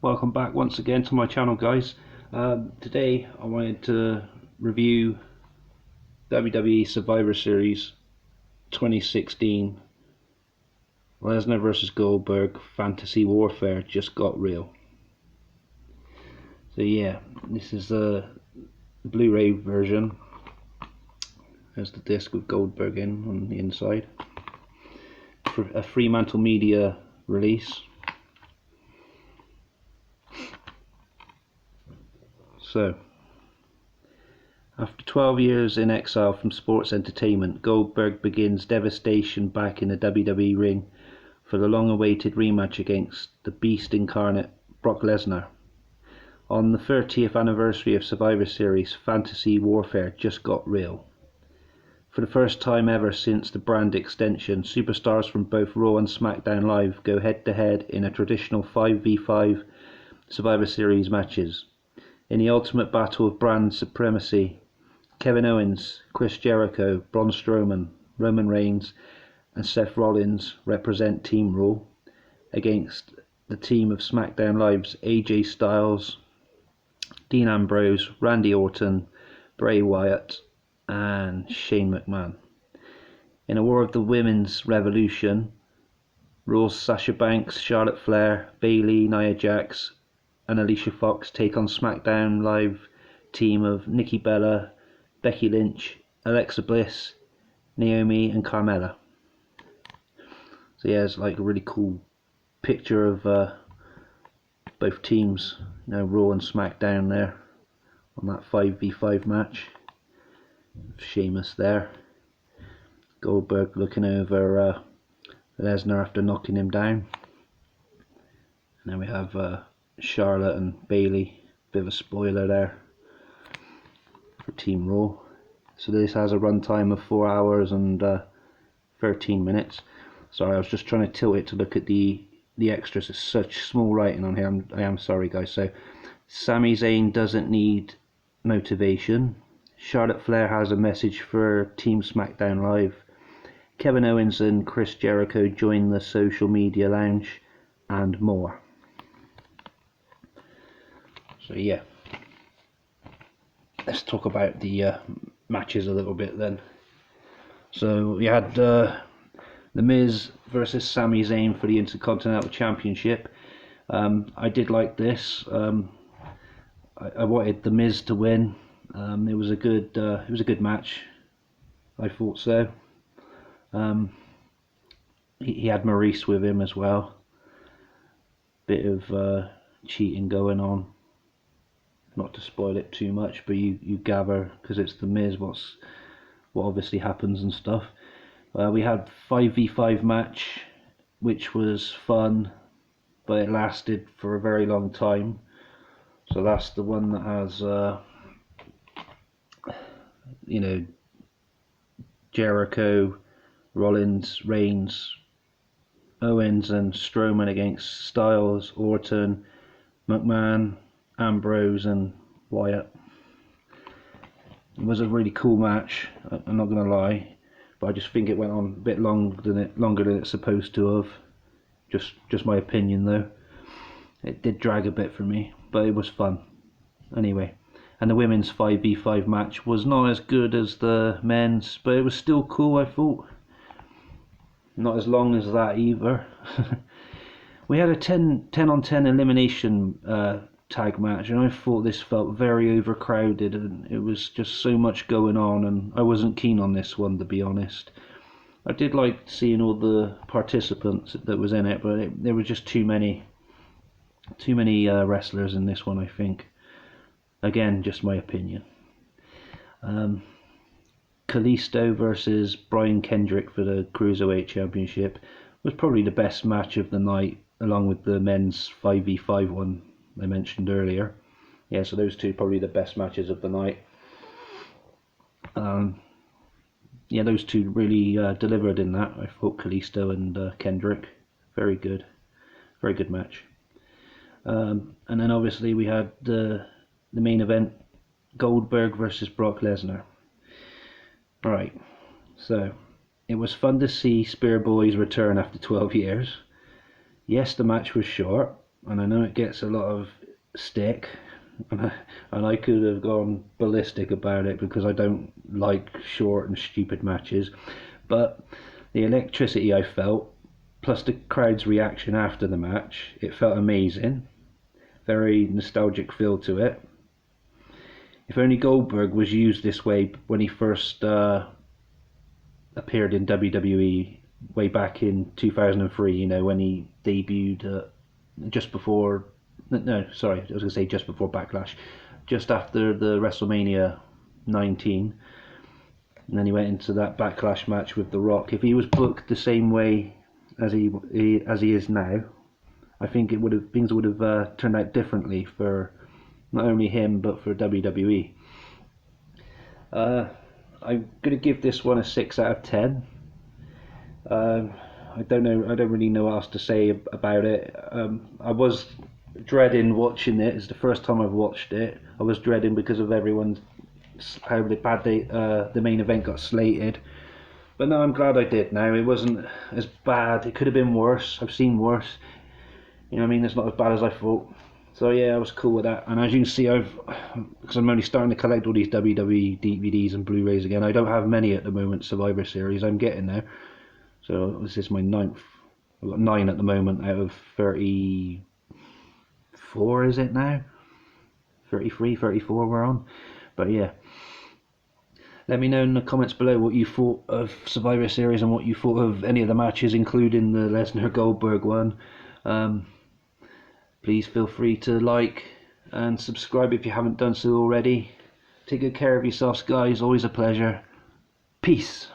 welcome back once again to my channel, guys. Today I wanted to review WWE Survivor Series 2016 Lesnar vs Goldberg Fantasy Warfare Just Got Real. So yeah, this is the Blu-ray version. There's the disc with Goldberg in on the inside. For a Fremantle Media release. So, after 12 years in exile from sports entertainment, Goldberg begins devastation back in the WWE ring for the long-awaited rematch against the Beast incarnate, Brock Lesnar. On the 30th anniversary of Survivor Series, Fantasy Warfare Just Got Real. For the first time ever since the brand extension, superstars from both Raw and SmackDown Live go head-to-head in a traditional 5v5 Survivor Series matches. In the ultimate battle of brand supremacy, Kevin Owens, Chris Jericho, Braun Strowman, Roman Reigns and Seth Rollins represent Team Raw against the team of SmackDown Live's AJ Styles, Dean Ambrose, Randy Orton, Bray Wyatt and Shane McMahon. In a war of the women's revolution, Raw's Sasha Banks, Charlotte Flair, Bayley, Nia Jax and Alicia Fox take on SmackDown Live team of Nikki Bella, Becky Lynch, Alexa Bliss, Naomi and Carmella. So yeah, it's like a really cool picture of both teams, Raw and SmackDown there on that 5v5 match. Sheamus there, Goldberg looking over Lesnar after knocking him down, and then we have Charlotte and Bayley, bit of a spoiler there for Team Raw. So this has a runtime of 4 hours and 13 minutes. Sorry, I was just trying to tilt it to look at the extras. It's such small writing on here. I am sorry, guys. So Sami Zayn doesn't need motivation. Charlotte Flair has a message for Team SmackDown Live. Kevin Owens and Chris Jericho join the social media lounge, and more. So yeah, let's talk about the matches a little bit then. So we had The Miz versus Sami Zayn for the Intercontinental Championship. I did like this. I wanted The Miz to win. It was a good match. I thought so. He had Maurice with him as well. Bit of cheating going on. Not to spoil it too much, but you gather, because it's The Miz, what obviously happens and stuff. We had 5v5 match, which was fun, but it lasted for a very long time. So that's the one that has Jericho, Rollins, Reigns, Owens and Strowman against Styles, Orton, McMahon, Ambrose and Wyatt. It was a really cool match, I'm not gonna lie, but I just think it went on a bit longer than it's supposed to have. Just my opinion though. It did drag a bit for me, but it was fun anyway. And the women's 5v5 match was not as good as the men's, but it was still cool, I thought. Not as long as that either. We had a 10 on 10 elimination tag match, and I thought this felt very overcrowded, and it was just so much going on, and I wasn't keen on this one, to be honest. I did like seeing all the participants that was in it, but there were just too many wrestlers in this one, I think. Again, just my opinion. Kalisto versus Brian Kendrick for the Cruiserweight Championship was probably the best match of the night, along with the men's 5v5 one I mentioned earlier. Yeah, so those two probably the best matches of the night. Yeah, those two really delivered in that. I thought Kalisto and Kendrick, very good match. And then obviously we had the main event, Goldberg versus Brock Lesnar. Right, so it was fun to see Spear Boys return after 12 years. Yes, the match was short, and I know it gets a lot of stick, and I could have gone ballistic about it because I don't like short and stupid matches, but the electricity I felt, plus the crowd's reaction after the match, it felt amazing. Very nostalgic feel to it. If only Goldberg was used this way when he first appeared in WWE way back in 2003, you know, when he debuted just before, no, sorry, I was going to say just before Backlash, just after the WrestleMania 19, and then he went into that Backlash match with The Rock. If he was booked the same way as he is now, I think things would have turned out differently for not only him but for WWE. I'm gonna give this one a 6 out of 10. I don't know. I don't really know what else to say about it. I was dreading watching it. It's the first time I've watched it. I was dreading because of everyone's how bad the main event got slated. But no, I'm glad I did. Now it wasn't as bad. It could have been worse. I've seen worse. You know what I mean? It's not as bad as I thought. So yeah, I was cool with that. And as you can see, because I'm only starting to collect all these WWE DVDs and Blu-rays again. I don't have many at the moment. Survivor Series, I'm getting there. So this is my 9th. I've got 9 at the moment out of 34. Is it now? 33, 34 we're on. But yeah. Let me know in the comments below what you thought of Survivor Series and what you thought of any of the matches, including the Lesnar Goldberg one. Please feel free to like and subscribe if you haven't done so already. Take good care of yourselves, guys. Always a pleasure. Peace.